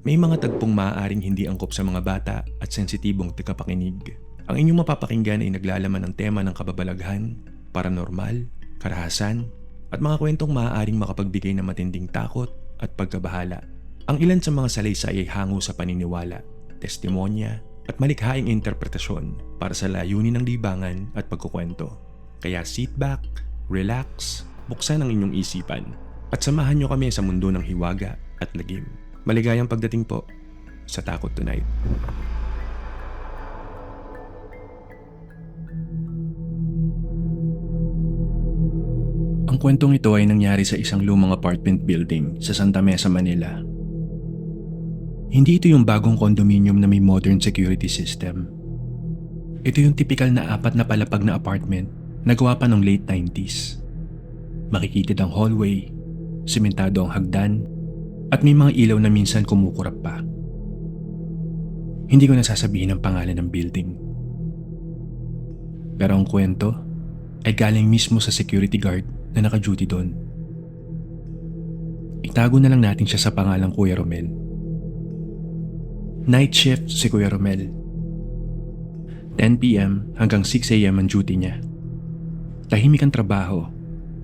May mga tagpong maaaring hindi angkop sa mga bata at sensitibong tagapakinig. Ang inyong mapapakinggan ay naglalaman ng tema ng kababalaghan, paranormal, karahasan, at mga kwentong maaaring makapagbigay ng matinding takot at pagkabahala. Ang ilan sa mga salaysay ay hango sa paniniwala, testimonya, at malikhaing interpretasyon para sa layunin ng libangan at pagkukwento. Kaya sit back, relax, buksan ang inyong isipan, at samahan nyo kami sa mundo ng hiwaga at lagim. Maligayang pagdating po sa Takot Tonight. Ang kwentong ito ay nangyari sa isang lumang apartment building sa Santa Mesa, Manila. Hindi ito yung bagong condominium na may modern security system. Ito yung tipikal na 4 na palapag na apartment na gawa pa ng late 90s. Makikitid ang hallway, simentado ang hagdan, at may mga ilaw na minsan kumukurap pa. Hindi ko nasasabihin ang pangalan ng building. Pero ang kwento ay galing mismo sa security guard na naka-duty doon. Itago na lang natin siya sa pangalang Kuya Romel. Night shift si Kuya Romel. 10 p.m. hanggang 6 a.m. ang duty niya. Tahimik ang trabaho.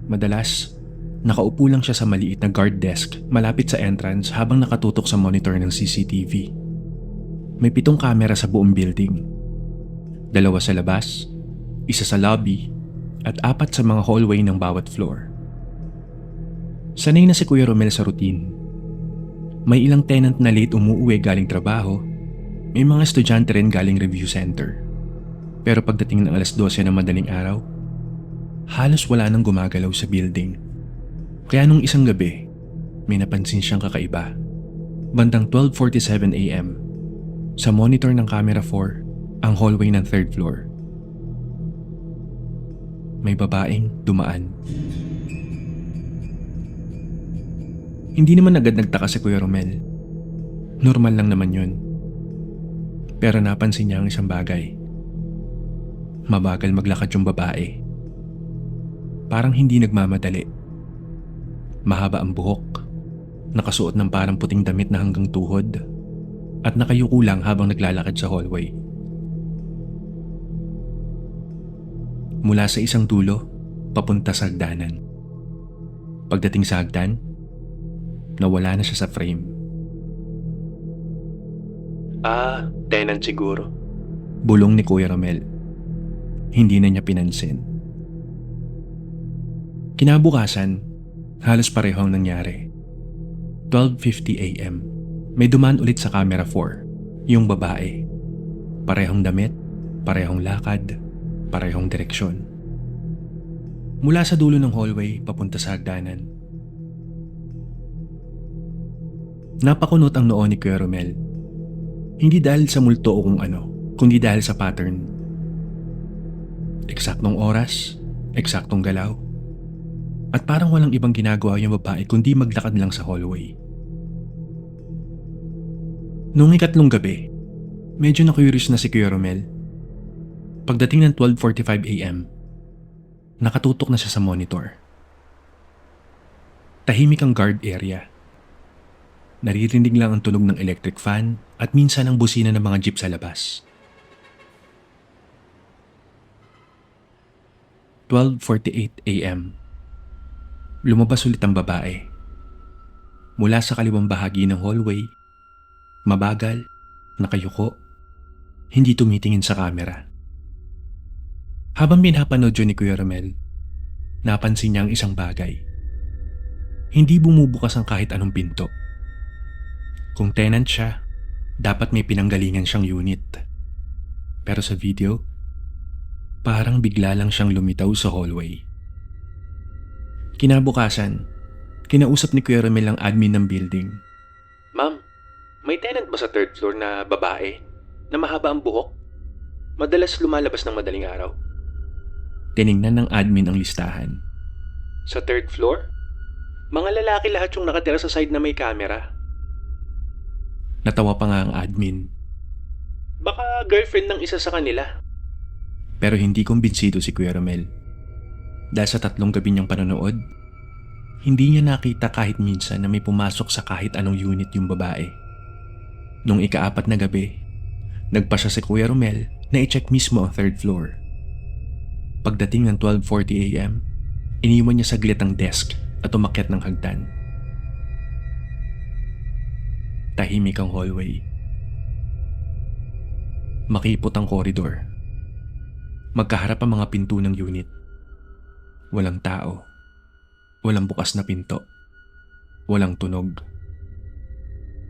Madalas, nakaupo lang siya sa maliit na guard desk malapit sa entrance habang nakatutok sa monitor ng CCTV. May 7 kamera sa buong building. 2 sa labas, 1 sa lobby, at 4 sa mga hallway ng bawat floor. Sanay na si Kuya Romel sa routine. May ilang tenant na late umuuwi galing trabaho, may mga estudyante rin galing review center. Pero pagdating ng alas 12 ng madaling araw, halos wala nang gumagalaw sa building. Kaya nung isang gabi, may napansin siyang kakaiba. Bandang 12:47 a.m., sa monitor ng camera 4, ang hallway ng 3rd floor. May babaeng dumaan. Hindi naman agad nagtaka si Kuya Romel. Normal lang naman yun. Pero napansin niya ang isang bagay. Mabagal maglakad yung babae. Parang hindi nagmamadali. Mahaba ang buhok, nakasuot ng parang puting damit na hanggang tuhod, at nakayuko lang habang naglalakad sa hallway. Mula sa isang dulo, papunta sa hagdanan. Pagdating sa hagdan, nawala na siya sa frame. Tenant siguro. Bulong ni Kuya Romel. Hindi na niya pinansin. Kinabukasan, halos pareho ang nangyari. 12:50 a.m. May dumaan ulit sa camera 4, yung babae. Parehong damit, parehong lakad, parehong direksyon. Mula sa dulo ng hallway papunta sa hagdanan. Napakunot ang noo ni Kuya Romel. Hindi dahil sa multo o kung ano, kundi dahil sa pattern. Eksaktong oras, eksaktong galaw. At parang walang ibang ginagawa yung babae kundi maglakad lang sa hallway. Noong ikatlong gabi, medyo na-curious na si Kuya Romel. Pagdating ng 12:45 a.m., nakatutok na siya sa monitor. Tahimik ang guard area. Naririnig lang ang tunog ng electric fan at minsan ang busina ng mga jeep sa labas. 12:48 a.m. Lumabas ulit ang babae. Mula sa kaliwang bahagi ng hallway, mabagal, nakayuko, hindi tumitingin sa camera. Habang pinapanood yun ni Kuya Romel, napansin niya ang isang bagay. Hindi bumubukas ang kahit anong pinto. Kung tenant siya, dapat may pinanggalingan siyang unit. Pero sa video, parang bigla lang siyang lumitaw sa hallway. Kinabukasan, kinausap ni Kuya Romel ang admin ng building. Ma'am, may tenant ba sa 3rd floor na babae na mahaba ang buhok? Madalas lumalabas ng madaling araw. Tiningnan ng admin ang listahan. Sa 3rd floor? Mga lalaki lahat yung nakatira sa side na may camera. Natawa pa nga ang admin. Baka girlfriend ng isa sa kanila. Pero hindi kumbinsido si Kuya Romel. Dahil sa 3 gabi niyang panonood, Hindi niya nakita kahit minsan na may pumasok sa kahit anong unit yung babae. Nung ika-4 na gabi, nagpa siya si Kuya Romel na i-check mismo ang 3rd floor. Pagdating ng 12:40 AM, iniwan niya saglit ang desk at umakyat ng hagdan. Tahimik ang hallway. Makipot ang koridor. Magkaharap ang mga pinto ng unit. Walang tao. Walang bukas na pinto. Walang tunog.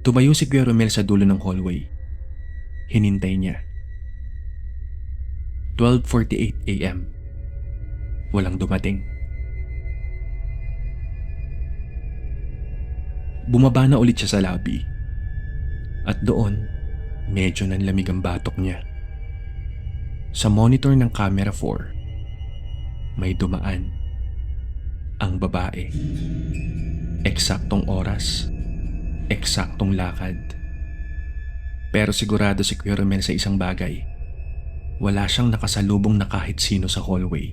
Tumayo si Kuya Romel sa dulo ng hallway. Hinintay niya. 12:48 AM. Walang dumating. Bumaba na ulit siya sa lobby. At doon, medyo nanlamig ang batok niya. Sa monitor ng camera 4, may dumaan. Ang babae. Eksaktong oras. Eksaktong lakad. Pero sigurado si Kuya Romel sa isang bagay. Wala siyang nakasalubong na kahit sino sa hallway.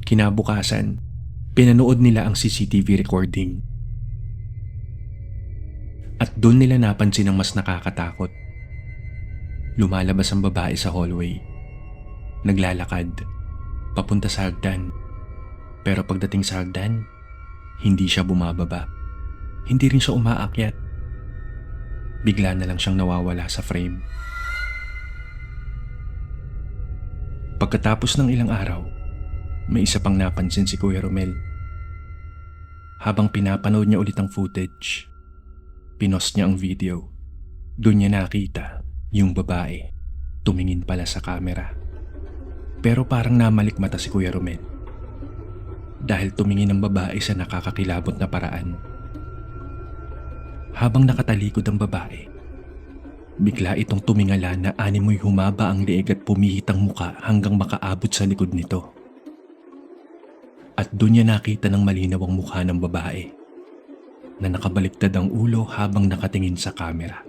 Kinabukasan, pinanood nila ang CCTV recording. At doon nila napansin ang mas nakakatakot. Lumalabas ang babae sa hallway. Naglalakad, papunta sa hagdan. Pero pagdating sa hagdan, hindi siya bumababa. Hindi rin siya umaakyat. Bigla na lang siyang nawawala sa frame. Pagkatapos ng ilang araw, may isa pang napansin si Kuya Romel. Habang pinapanood niya ulit ang footage, pinost niya ang video. Doon niya nakita yung babae. Tumingin pala sa camera. Pero parang namalikmata si Kuya Romel. Dahil tumingin ang babae sa nakakakilabot na paraan. Habang nakatalikod ang babae, bigla itong tumingala na animoy humaba ang leeg at pumihit ang muka hanggang makaabot sa likod nito. At doon niya nakita ng malinaw ang mukha ng babae na nakabaliktad ang ulo habang nakatingin sa camera.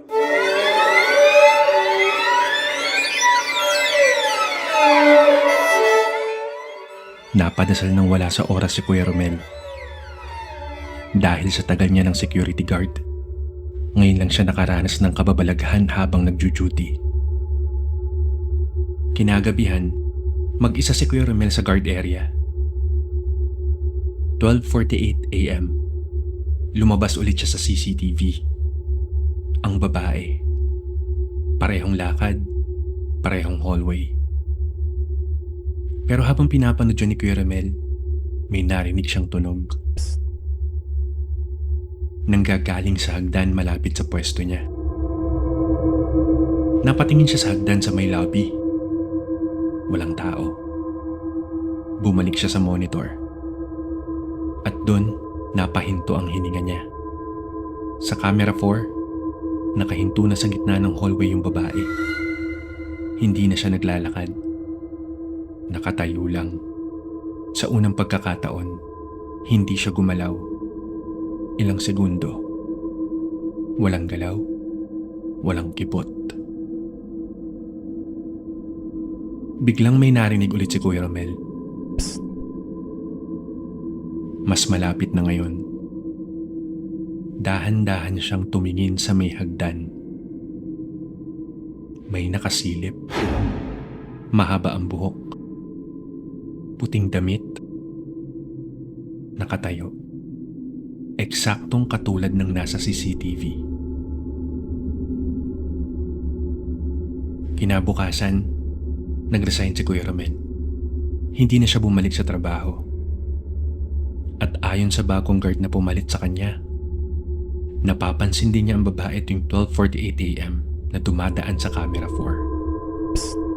Napadasal ng wala sa oras si Kuya Romel. Dahil sa tagal niya ng security guard, ngayon lang siya nakaranas ng kababalaghan habang nagjo-duty. Kinagabihan, mag-isa si Kuya Romel sa guard area. 12:48 AM, lumabas ulit siya sa CCTV. Ang babae. Parehong lakad, parehong hallway. Pero habang pinapanood yun ni Kuya Romel, may narinig siyang tunog. Nanggagaling sa hagdan malapit sa pwesto niya. Napatingin siya sa hagdan sa may lobby. Walang tao. Bumalik siya sa monitor. At doon, napahinto ang hininga niya. Sa camera 4, nakahinto na sa gitna ng hallway yung babae. Hindi na siya naglalakad. Nakatayo lang. Sa unang pagkakataon, hindi siya gumalaw. Ilang segundo. Walang galaw. Walang kipot. Biglang may narinig ulit si Kuya Romel. Psst. Mas malapit na ngayon. Dahan-dahan siyang tumingin sa may hagdan. May nakasilip. Mahaba ang buhok. Puting damit. Nakatayo. Eksaktong katulad ng nasa CCTV. Kinabukasan, nag-resign si Kuya Romel. Hindi na siya bumalik sa trabaho. At ayon sa bagong guard na pumalit sa kanya, napapansin din niya ang babae tuwing 12:48 AM na dumadaan sa camera 4. Psst.